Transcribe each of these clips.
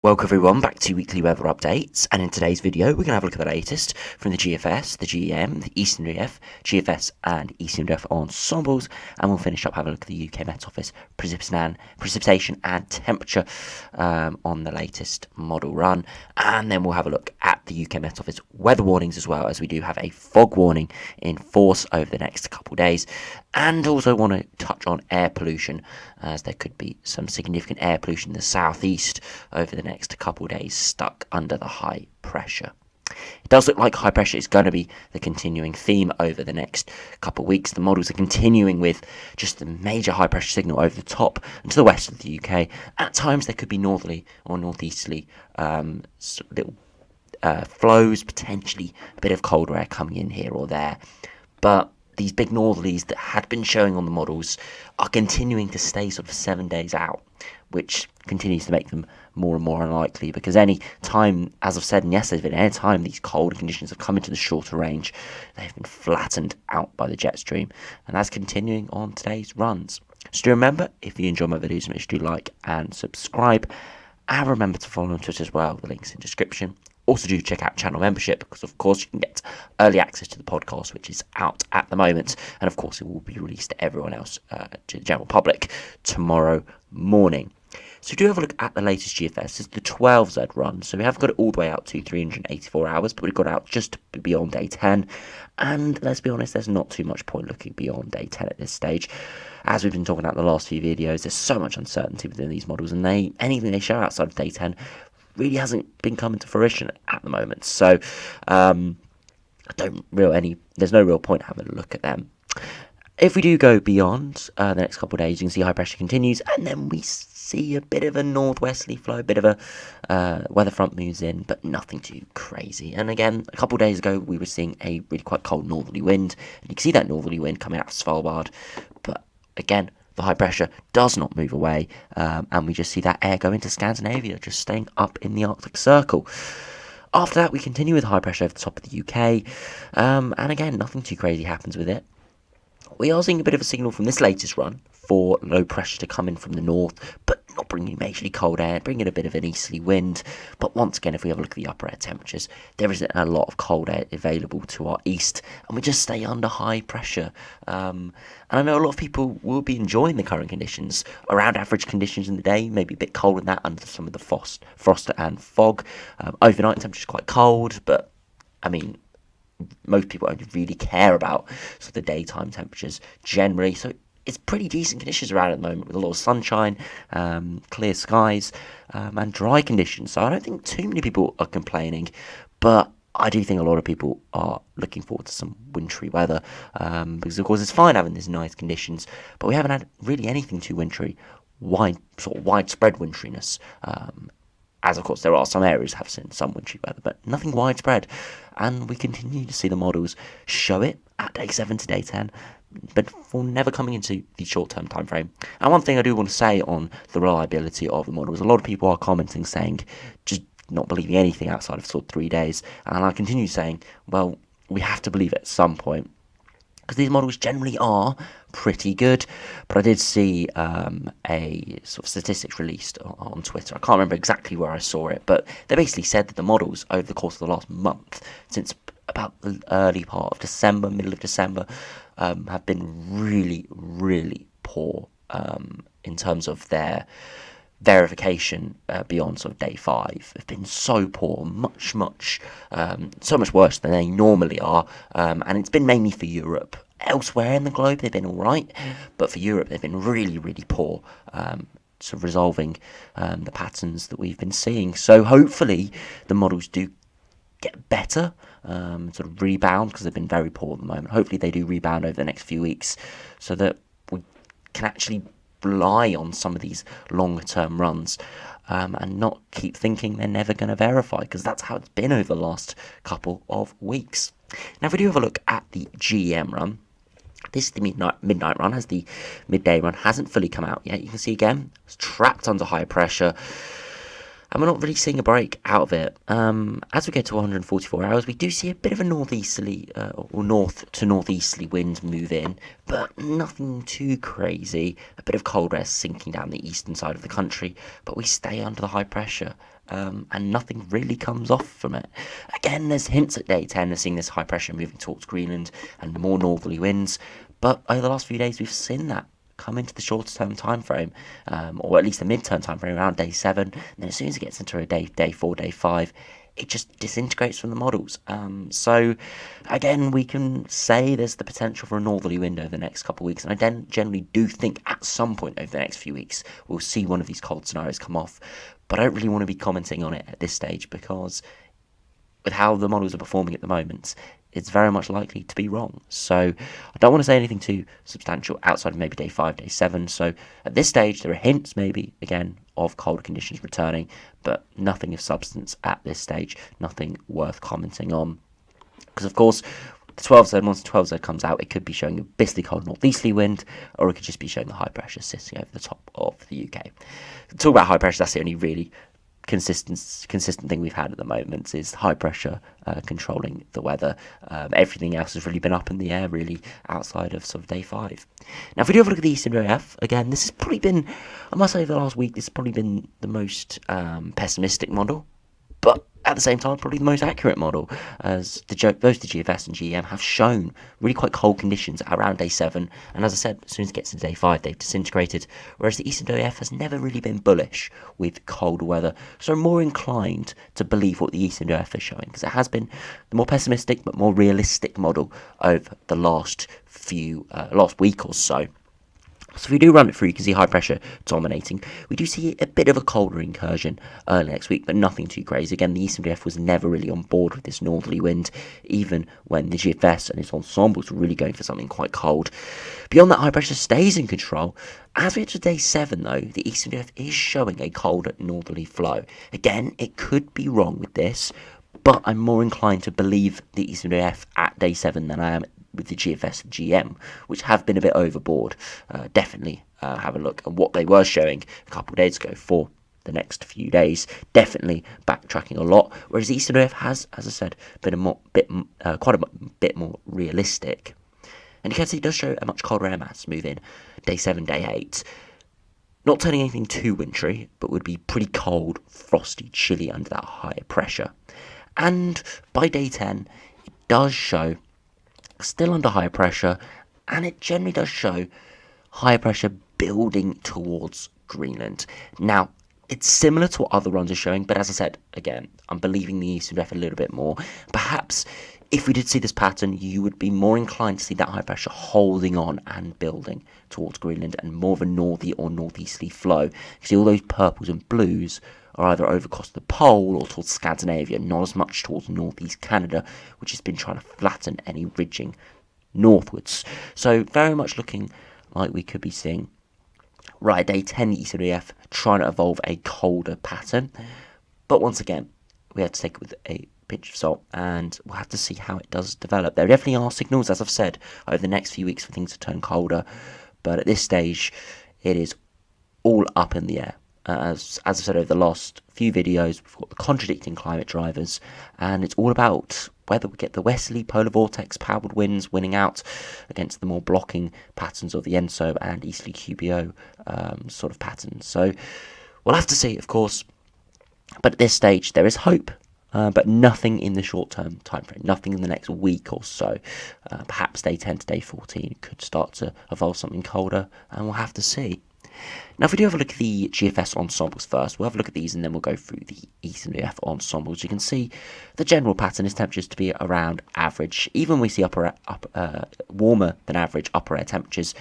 Welcome everyone back to Weekly Weather Updates, and in today's video we're going to have a look at the latest from the GFS, the GEM, the ECMWF, GFS and ECMWF Ensembles, and we'll finish up having a look at the UK Met Office precipitation and temperature on the latest model run, and then we'll have a look at the UK Met Office weather warnings as well, as we do have a fog warning in force over the next couple of days, and also want to touch on air pollution, as there could be some significant air pollution in the southeast over the next couple of days, stuck under the high pressure. It does look like high pressure is going to be the continuing theme over the next couple of weeks. The models are continuing with just the major high pressure signal over the top and to the west of the UK. At times there could be northerly or northeasterly little flows, potentially a bit of colder air coming in here or there. But these big northerlies that had been showing on the models are continuing to stay sort of 7 days out, which continues to make them more and more unlikely, because any time, as I've said in yesterday's video, any time these colder conditions have come into the shorter range, they've been flattened out by the jet stream, and that's continuing on today's runs. So do remember, if you enjoy my videos, make sure you like and subscribe, and remember to follow on Twitter as well. The link's in the description. Also do check out channel membership, because of course you can get early access to the podcast, which is out at the moment, and of course it will be released to everyone else, to the general public, tomorrow morning. So do have a look at the latest GFS. It's the 12Z run, so we have got it all the way out to 384 hours, but we've got it out just beyond day 10, and let's be honest, there's not too much point looking beyond day 10 at this stage. As we've been talking about in the last few videos, there's so much uncertainty within these models, and anything they show outside of day 10 really hasn't been coming to fruition at the moment. So there's no real point having a look at them. If we do go beyond the next couple of days, you can see high pressure continues, and then we see a bit of a northwesterly flow, a bit of a weather front moves in, but nothing too crazy. And again, a couple of days ago, we were seeing a really quite cold northerly wind, and you can see that northerly wind coming out of Svalbard, but again, the high pressure does not move away, and we just see that air go into Scandinavia, just staying up in the Arctic Circle. After that, we continue with high pressure over the top of the UK, and again, nothing too crazy happens with it. We are seeing a bit of a signal from this latest run for low pressure to come in from the north, but not bringing majorly cold air, bringing a bit of an easterly wind. But once again, if we have a look at the upper air temperatures, there isn't a lot of cold air available to our east, and we just stay under high pressure. And I know a lot of people will be enjoying the current conditions, around average conditions in the day, maybe a bit colder than that under some of the frost and fog. Overnight temperatures quite cold, but I mean, most people only really care about sort of the daytime temperatures generally, so it's pretty decent conditions around at the moment, with a lot of sunshine, clear skies, and dry conditions. So I don't think too many people are complaining, but I do think a lot of people are looking forward to some wintry weather, because of course it's fine having these nice conditions, but we haven't had really anything too wintry, widespread wintriness. As of course there are some areas that have seen some wintry weather, but nothing widespread, and we continue to see the models show it at day 7 to day 10, but for never coming into the short-term time frame. And one thing I do want to say on the reliability of the models, a lot of people are commenting saying just not believing anything outside of sort of 3 days, and I continue saying, well, we have to believe it at some point, because these models generally are pretty good. But I did see a sort of statistics released on Twitter. I can't remember exactly where I saw it, but they basically said that the models over the course of the last month, since about the early part of December, middle of December, have been really, really poor in terms of their verification beyond sort of day 5. Have been so poor, so much worse than they normally are, and it's been mainly for Europe. Elsewhere in the globe they've been alright, but for Europe they've been really, really poor, sort of resolving the patterns that we've been seeing. So hopefully the models do get better, sort of rebound, because they've been very poor at the moment. Hopefully they do rebound over the next few weeks, so that we can actually rely on some of these longer term runs, and not keep thinking they're never going to verify, because that's how it's been over the last couple of weeks. Now if we do have a look at the GEM run, this is the midnight run, as the midday run hasn't fully come out yet. You can see again, it's trapped under high pressure, and we're not really seeing a break out of it. As we get to 144 hours, we do see a bit of a northeasterly or north to northeasterly wind move in, but nothing too crazy. A bit of cold air sinking down the eastern side of the country, but we stay under the high pressure. and nothing really comes off from it. Again, there's hints at day 10 of seeing this high pressure moving towards Greenland and more northerly winds, but over the last few days we've seen that come into the shorter term time frame, or at least the mid-term time frame around day 7, and then as soon as it gets into a day 4, day 5, it just disintegrates from the models. So again, we can say there's the potential for a northerly wind over the next couple of weeks, and I then generally do think at some point over the next few weeks we'll see one of these cold scenarios come off, but I don't really want to be commenting on it at this stage because with how the models are performing at the moment, it's very much likely to be wrong. So I don't want to say anything too substantial outside of maybe day 5, day 7. So at this stage, there are hints maybe, again, of colder conditions returning, but nothing of substance at this stage, nothing worth commenting on. Because, of course, the 12Z, once the 12Z comes out, it could be showing a bitterly cold northeasterly wind, or it could just be showing the high pressure sitting over the top of the UK. Talk about high pressure, that's the only really consistent thing we've had at the moment is high pressure controlling the weather. Everything else has really been up in the air, really, outside of sort of day 5. Now, if we do have a look at the ECMWF, again, this has probably been, I must say, the last week, this has probably been the most pessimistic model, but at the same time, probably the most accurate model, as both the GFS and GEM have shown really quite cold conditions around day 7, and as I said, as soon as it gets to day 5, they've disintegrated, whereas the ECMWF has never really been bullish with cold weather, so I'm more inclined to believe what the ECMWF is showing, because it has been the more pessimistic but more realistic model over the last week or so. So if we do run it through, you can see high pressure dominating. We do see a bit of a colder incursion early next week, but nothing too crazy. Again, the ECMWF was never really on board with this northerly wind, even when the GFS and its ensembles were really going for something quite cold. Beyond that, high pressure stays in control. As we enter day 7, though, the ECMWF is showing a colder northerly flow. Again, it could be wrong with this, but I'm more inclined to believe the ECMWF at day 7 than I am with the GFS and GM, which have been a bit overboard. Definitely have a look at what they were showing a couple of days ago for the next few days. Definitely backtracking a lot, whereas the ECMWF has, as I said, been quite a bit more realistic. And you can see it does show a much colder air mass move in day 7, day 8. Not turning anything too wintry, but would be pretty cold, frosty, chilly under that higher pressure. And by day 10, it does show still under high pressure, and it generally does show high pressure building towards Greenland. Now, it's similar to what other runs are showing, but as I said, again, I'm believing the ECMWF a little bit more. Perhaps if we did see this pattern, you would be more inclined to see that high pressure holding on and building towards Greenland and more of a northerly or northeasterly flow. You see all those purples and blues are either over across the pole or towards Scandinavia, not as much towards northeast Canada, which has been trying to flatten any ridging northwards. So very much looking like we could be seeing right day 10 ECMWF trying to evolve a colder pattern. But once again, we have to take it with a pinch of salt, and we'll have to see how it does develop. There definitely are signals, as I've said, over the next few weeks for things to turn colder, but at this stage, it is all up in the air. As I've said over the last few videos, we've got the contradicting climate drivers, and it's all about whether we get the westerly polar vortex powered winds winning out against the more blocking patterns of the ENSO and easterly QBO sort of patterns. So we'll have to see, of course, but at this stage there is hope, but nothing in the short-term time frame, nothing in the next week or so. Perhaps day 10 to day 14 could start to evolve something colder, and we'll have to see. Now, if we do have a look at the GFS Ensembles first, we'll have a look at these and then we'll go through the ECMWF Ensembles. You can see the general pattern is temperatures to be around average. Even when we see warmer than average upper air temperatures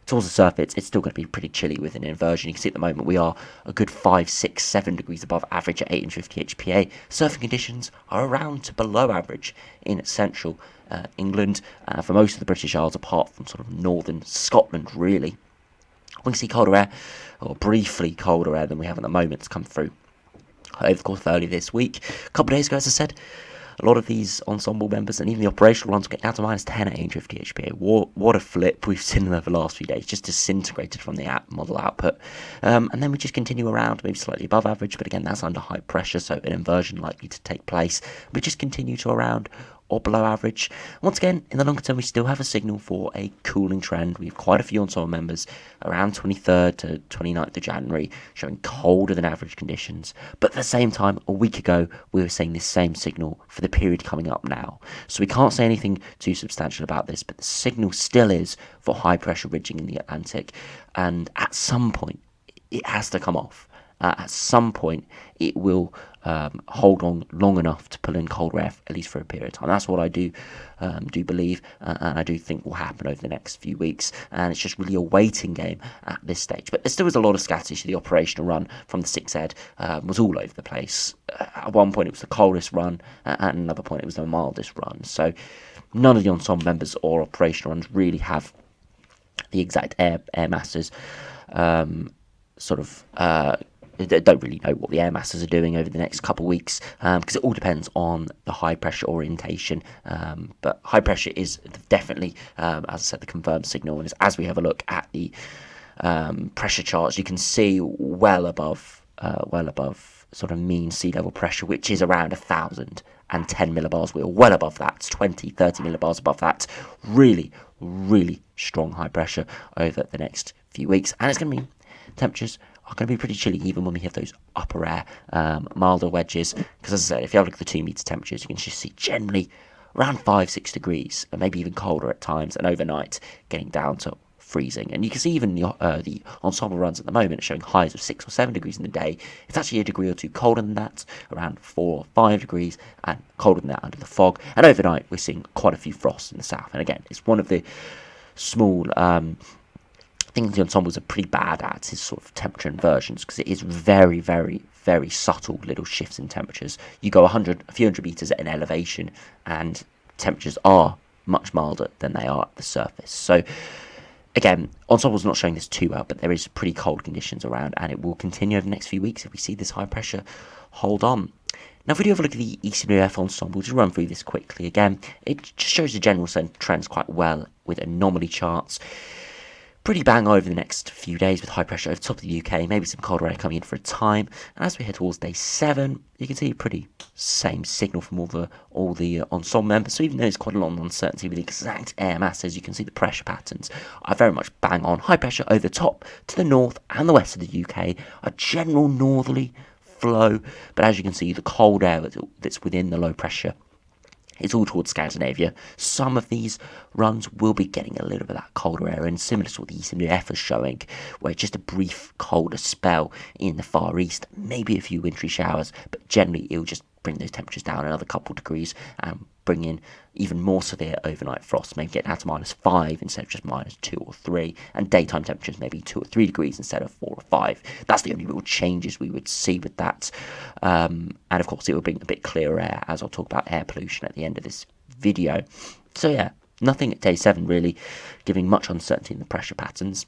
towards the surface, it's still going to be pretty chilly with an inversion. You can see at the moment we are a good 5, 6, 7 degrees above average at 850 HPA. Surfing conditions are around to below average in central England for most of the British Isles, apart from sort of northern Scotland, really. We can see colder air, or briefly colder air than we have at the moment, come through over the course of early this week. A couple of days ago, as I said, a lot of these ensemble members and even the operational runs get down to minus 10 at 850 HPA. What a flip we've seen over the last few days, just disintegrated from the model output. And then we just continue around, maybe slightly above average, but again, that's under high pressure, so an inversion likely to take place. We just continue to around or below average. Once again, in the longer term, we still have a signal for a cooling trend. We have quite a few ensemble members around 23rd to 29th of January showing colder than average conditions. But at the same time, a week ago, we were seeing this same signal for the period coming up now. So we can't say anything too substantial about this, but the signal still is for high pressure ridging in the Atlantic. And at some point, it has to come off. At some point, it will hold on long enough to pull in colder air, at least for a period of time. That's what I do believe, and I do think will happen over the next few weeks. And it's just really a waiting game at this stage. But there still was a lot of scattering. The operational run from the 6 ed was all over the place. At one point, it was the coldest run, and at another point, it was the mildest run. So none of the ensemble members or operational runs really have the exact air masses. Don't really know what the air masses are doing over the next couple of weeks because it all depends on the high pressure orientation. But high pressure is definitely, as I said, the confirmed signal. And as we have a look at the pressure charts, you can see well above sort of mean sea level pressure, which is around 1,010 millibars. We're well above that, 20, 30 millibars above that. Really, really strong high pressure over the next few weeks. And it's going to be temperatures are going to be pretty chilly even when we have those upper air milder wedges, because as I said, if you have a look at the 2 meter temperatures, you can just see generally around 5-6 degrees and maybe even colder at times, and overnight getting down to freezing. And you can see even the ensemble runs at the moment showing highs of 6 or 7 degrees in the day. It's actually a degree or two colder than that, around 4 or 5 degrees, and colder than that under the fog. And overnight we're seeing quite a few frosts in the south. And again, it's one of the small things the ensembles are pretty bad at is sort of temperature inversions, because it is very, very, very subtle little shifts in temperatures. You go a few hundred meters at an elevation, and temperatures are much milder than they are at the surface. So again, ensembles not showing this too well, but there is pretty cold conditions around, and it will continue over the next few weeks if we see this high pressure hold on. Now, if we do have a look at the ECMWF Ensemble, just run through this quickly again, it just shows the general trends quite well with anomaly charts. Pretty bang over the next few days with high pressure over the top of the UK, maybe some colder air coming in for a time. And as we head towards day 7, you can see a pretty same signal from all the ensemble members. So even though there's quite a lot of uncertainty with the exact air masses, you can see the pressure patterns are very much bang on. High pressure over the top to the north and the west of the UK, a general northerly flow. But as you can see, the cold air that's within the low pressure, it's all towards Scandinavia. Some of these runs will be getting a little bit of that colder air, and similar to what the ECMWF is showing, where just a brief colder spell in the Far East, maybe a few wintry showers, but generally it'll just bring those temperatures down another couple of degrees and bring in even more severe overnight frost, maybe getting out to -5 instead of just -2 or 3, and daytime temperatures maybe 2 or 3 degrees instead of 4 or 5. That's the only real changes we would see with that. And of course it will bring a bit clearer air, as I'll talk about air pollution at the end of this video. So yeah, nothing at day 7 really giving much uncertainty in the pressure patterns.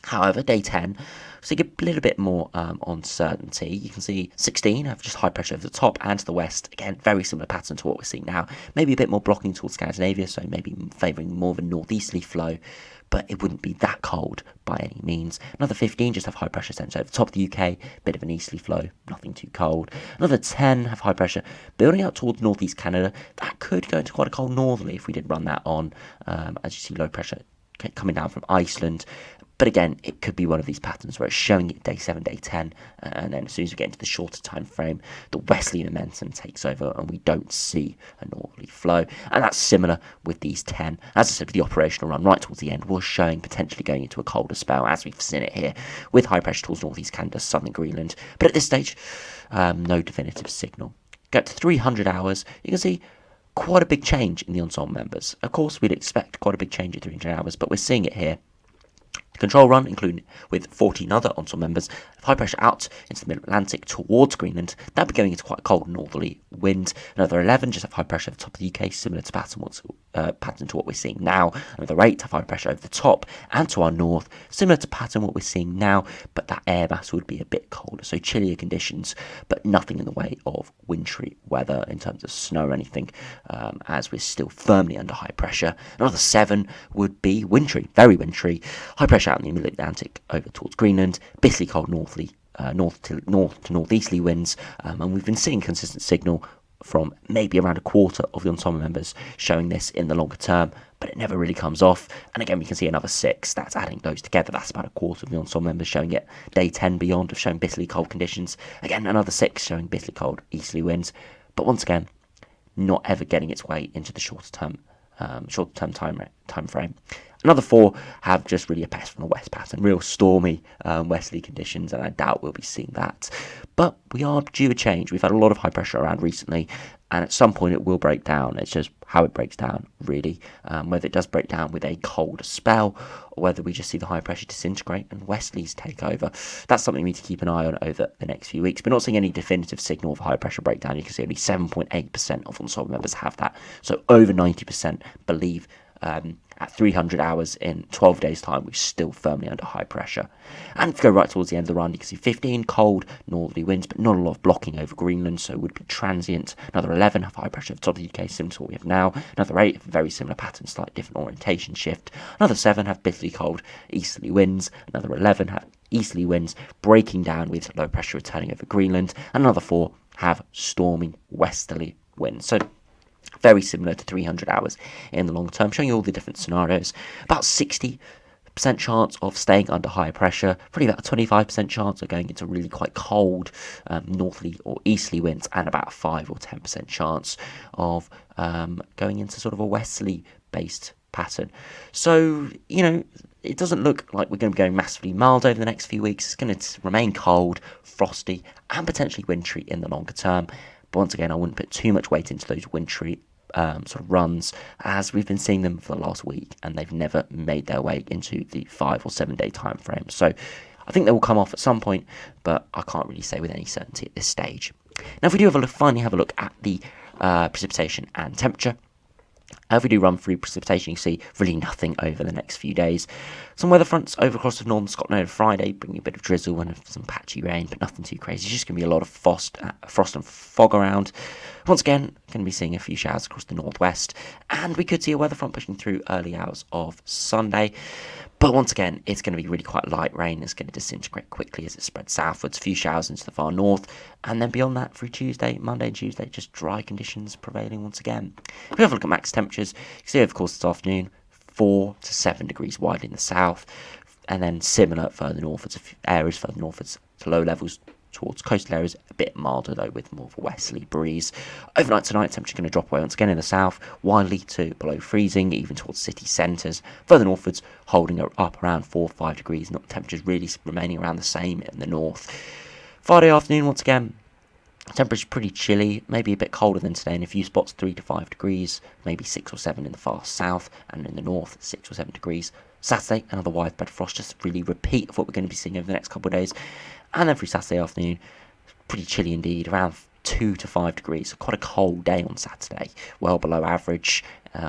However, day 10, so you get a little bit more uncertainty. You can see 16 have just high pressure over the top and to the west. Again, very similar pattern to what we're seeing now. Maybe a bit more blocking towards Scandinavia, so maybe favouring more of a northeasterly flow, but it wouldn't be that cold by any means. Another 15 just have high pressure centre over the top of the UK, bit of an easterly flow, nothing too cold. Another 10 have high pressure building out towards northeast Canada. That could go into quite a cold northerly if we did run that on, as you see low pressure coming down from Iceland. But again, it could be one of these patterns where it's showing it day 7, day 10, and then as soon as we get into the shorter time frame, the westerly momentum takes over and we don't see a northerly flow. And that's similar with these 10. As I said, with the operational run right towards the end, was showing potentially going into a colder spell, as we've seen it here, with high pressure towards northeast Canada, southern Greenland. But at this stage, no definitive signal. Go to 300 hours, you can see quite a big change in the ensemble members. Of course, we'd expect quite a big change at 300 hours, but we're seeing it here. Control run, including with 14 other ensemble members, high pressure out into the middle Atlantic towards Greenland. That'll be going into quite a cold northerly wind. Another 11 just have high pressure over the top of the UK, similar to pattern to what we're seeing now. Another 8 have high pressure over the top and to our north, similar to pattern what we're seeing now, but that air mass would be a bit colder, so chillier conditions, but nothing in the way of wintry weather in terms of snow or anything, as we're still firmly under high pressure. Another 7 would be wintry, very wintry, high pressure out in the middle Atlantic over towards Greenland, bitterly cold north to northeasterly winds, and we've been seeing consistent signal from maybe around a quarter of the ensemble members showing this in the longer term, but it never really comes off. And again, we can see another 6. That's adding those together. That's about a quarter of the ensemble members showing it. Day 10 beyond of showing bitterly cold conditions. Again, another 6 showing bitterly cold easterly winds. But once again, not ever getting its way into the shorter term time frame. Another 4 have just really a pest from the west pattern, real stormy westerly conditions, and I doubt we'll be seeing that. But we are due a change. We've had a lot of high pressure around recently, and at some point it will break down. It's just how it breaks down, really. Whether it does break down with a cold spell, or whether we just see the high pressure disintegrate and westerlies take over. That's something we need to keep an eye on over the next few weeks. We're not seeing any definitive signal of high pressure breakdown. You can see only 7.8% of ensemble members have that. So over 90% believe at 300 hours in 12 days' time, we're still firmly under high pressure. And if you go right towards the end of the run, you can see 15 cold northerly winds, but not a lot of blocking over Greenland, so it would be transient. Another 11 have high pressure at the top of the UK, similar to what we have now. Another 8 have a very similar pattern, slight different orientation shift. Another 7 have bitterly cold easterly winds. Another 11 have easterly winds breaking down with low pressure returning over Greenland. And another 4 have stormy westerly winds. So very similar to 300 hours in the long term, showing you all the different scenarios. About 60% chance of staying under high pressure, probably about a 25% chance of going into really quite cold northerly or easterly winds, and about a 5 or 10% chance of going into sort of a westerly based pattern. So, it doesn't look like we're going to be going massively mild over the next few weeks. It's going to remain cold, frosty, and potentially wintry in the longer term. But once again, I wouldn't put too much weight into those wintry sort of runs, as we've been seeing them for the last week, and they've never made their way into the 5 or 7 day time frame. So I think they will come off at some point, but I can't really say with any certainty at this stage. Now, if we do finally have a look at the precipitation and temperature. If we do run through precipitation, you see really nothing over the next few days. Some weather fronts over across of northern Scotland over Friday, bringing a bit of drizzle and some patchy rain, but nothing too crazy. It's just going to be a lot of frost and fog around. Once again, going to be seeing a few showers across the northwest, and we could see a weather front pushing through early hours of Sunday. But once again, it's going to be really quite light rain. It's going to disintegrate quickly as it spreads southwards. A few showers into the far north. And then beyond that, through Monday and Tuesday, just dry conditions prevailing once again. If we have a look at max temperatures, you can see over the course this afternoon, 4 to 7 degrees wide in the south. And then similar further northwards, areas further northwards to low levels towards coastal areas, a bit milder though, with more of a westerly breeze. Overnight tonight, temperature going to drop away once again in the south, widely to below freezing, even towards city centres. Further northwards, holding up around 4 or 5 degrees, not temperatures really remaining around the same in the north. Friday afternoon, once again, temperature's pretty chilly, maybe a bit colder than today in a few spots, 3 to 5 degrees, maybe 6 or 7 in the far south, and in the north, 6 or 7 degrees. Saturday, another widespread frost, just really repeat of what we're going to be seeing over the next couple of days. And then through Saturday afternoon, pretty chilly indeed, around 2 to 5 degrees. So quite a cold day on Saturday, well below average,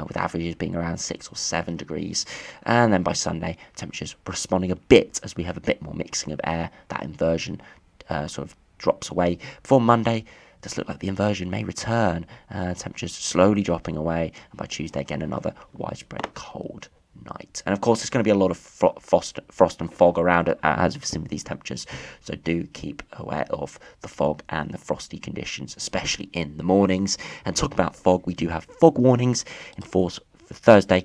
with averages being around 6 or 7 degrees. And then by Sunday, temperatures responding a bit as we have a bit more mixing of air. That inversion sort of drops away. Before Monday, it does look like the inversion may return. Temperatures slowly dropping away. And by Tuesday, again, another widespread cold night. And of course, there's going to be a lot of frost and fog around it, as we've seen with these temperatures. So do keep aware of the fog and the frosty conditions, especially in the mornings. And talk about fog, we do have fog warnings in force for Thursday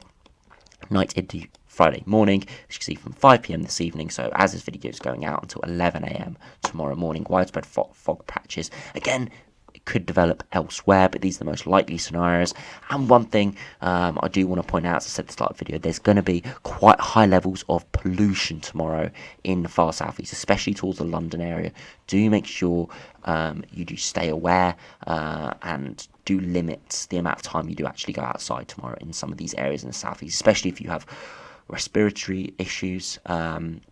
night into Friday morning, as you can see, from 5 p.m. this evening. So as this video is going out until 11 a.m. tomorrow morning, widespread fog patches. Again, it could develop elsewhere, but these are the most likely scenarios. And one thing I do want to point out, as I said at the start of the video, there's going to be quite high levels of pollution tomorrow in the far southeast, especially towards the London area. Do make sure you do stay aware and do limit the amount of time you do actually go outside tomorrow in some of these areas in the southeast, especially if you have respiratory issues,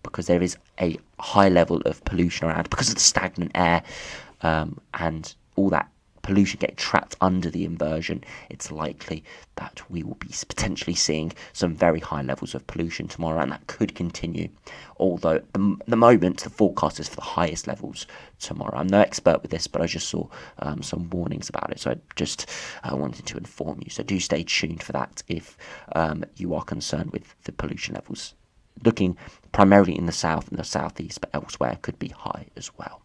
because there is a high level of pollution around because of the stagnant air and all that pollution getting trapped under the inversion. It's likely that we will be potentially seeing some very high levels of pollution tomorrow, and that could continue. Although at the moment, the forecast is for the highest levels tomorrow. I'm no expert with this, but I just saw some warnings about it, so I just wanted to inform you. So do stay tuned for that if you are concerned with the pollution levels. Looking primarily in the south and the southeast, but elsewhere could be high as well.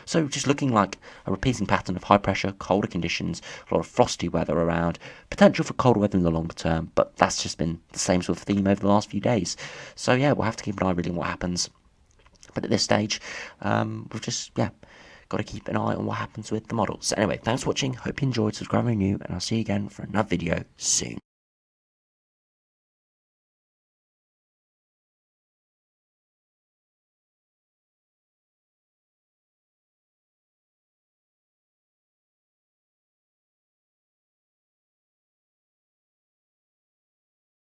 So just looking like a repeating pattern of high pressure, colder conditions, a lot of frosty weather around, potential for colder weather in the longer term, but that's just been the same sort of theme over the last few days. So yeah, we'll have to keep an eye really on what happens. But at this stage, we've just, got to keep an eye on what happens with the models. So anyway, thanks for watching. Hope you enjoyed. Subscribe if you're new, and I'll see you again for another video soon.